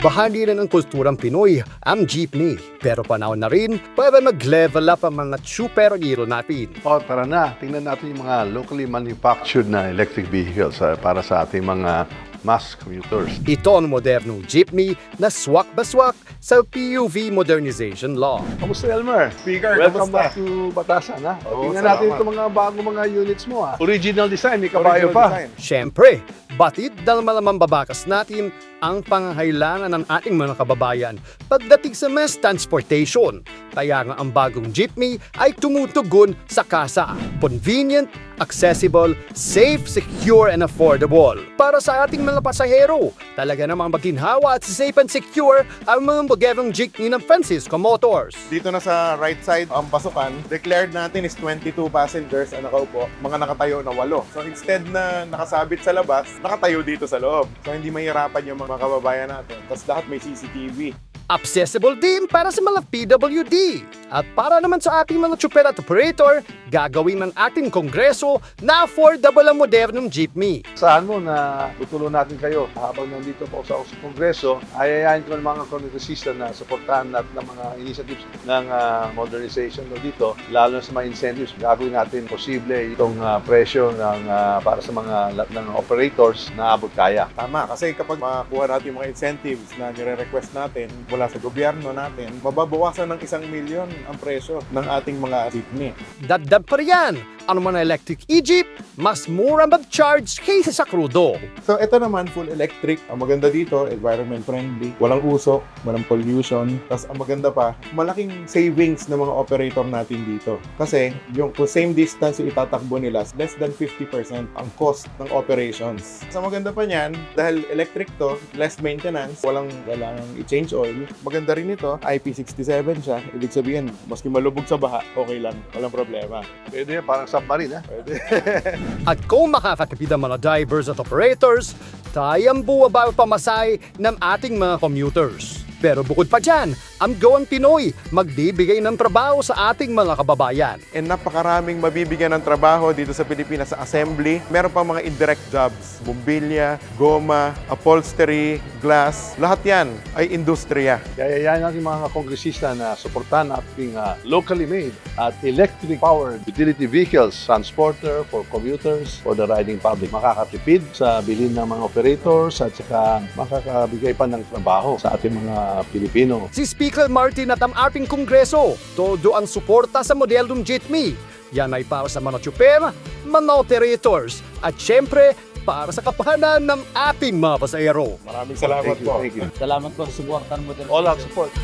Bahagi na ng kulturang Pinoy ang jeepney. Pero panahon na rin para mag-level up ang mga superhero natin. O tara na, tingnan natin yung mga locally manufactured na electric vehicles para sa ating mga mass commuters. Ito ang modernong jeepney na swak-baswak sa PUV Modernization Law. Kamusta Elmer? Speaker, Welcome kamusta? back to Batasan. Ha? Oo, Tingnan natin salamat. itong mga bagong mga units mo. Ha? Original design, may kabayo pa. Siyempre, batid dahil malamang babakas natin ang pangangailangan ng ating mga kababayan pagdating sa mass transportation. Kaya nga ang bagong jeepney ay tumutugon sa kasa. Convenient, accessible, safe, secure, and affordable. Para sa ating mga pasahero, talaga namang maginhawa at safe and secure ang mga bagong jeepney ng Francisco Motors. Dito na sa right side, ang pasukan, declared natin is 22 passengers ang nakaupo, mga nakatayo na 8. So instead na nakasabit sa labas, nakatayo dito sa loob. So hindi mahirapan yung mga kababayan natin. Tapos lahat may CCTV. Accessible din para sa mga PWD. At para naman sa ating mga tsuper at operator, gagawin ng ating kongreso na affordable ang modernong jeepney. Saan mo na tutulungan natin kayo habang nandito po sa Kongreso, ayayain ko ng mga kongresista na suportahan natin ng mga initiatives ng modernization dito, lalo na sa mga incentives. Gagawin natin posible itong presyo ng, para sa mga ng operators na abot kaya. Tama, kasi kapag makakuha natin yung mga incentives na nire-request natin mula sa gobyerno natin, mababawasan ng 1 milyon ang presyo ng ating mga jeepney. Dagdag pa riyan, ano man ang electric e-jeep, mas mura mag-charge kaysa sa krudo. So ito naman, full electric. Ang maganda dito, environment friendly, walang usok, walang pollution. Tapos ang maganda pa, malaking savings ng mga operator natin dito. Kasi yung kung same distance yung itatakbo nila, less than 50% ang cost ng operations. Sa maganda pa niyan, dahil electric to, less maintenance, walang kailangang i-change oil. Maganda rin ito, IP67 siya. Ibig sabihin, maski malubog sa baha, okay lang, walang problema. Pwede yan, parang submarine. Ha? Pwede. At kung makakatipid ang mga drivers at operators, tayang buwaba ang pamasay ng ating mga commuters. Pero bukod pa dyan, ang Go ang Pinoy magbibigay ng trabaho sa ating mga kababayan. And napakaraming mabibigyan ng trabaho dito sa Pilipinas sa assembly. Meron pang mga indirect jobs, bumbilya, goma, upholstery, glass, lahat yan ay industriya. Yayayain natin mga kongresista na suportahan ating locally made at electric-powered utility vehicles, transporter for commuters, for the riding public. Makakatipid sa bilhin ng mga operators at saka makakabigay pa ng trabaho sa ating mga Pilipino. Si Speaker Martin at ang ating kongreso, todo ang suporta sa modelong jeepney. Yan ay para sa mga tsuper, mga operators, at syempre, para sa kapahanan ng ating mga pasahero. Maraming salamat po. Thank you. Salamat po sa suportan mo. All out support.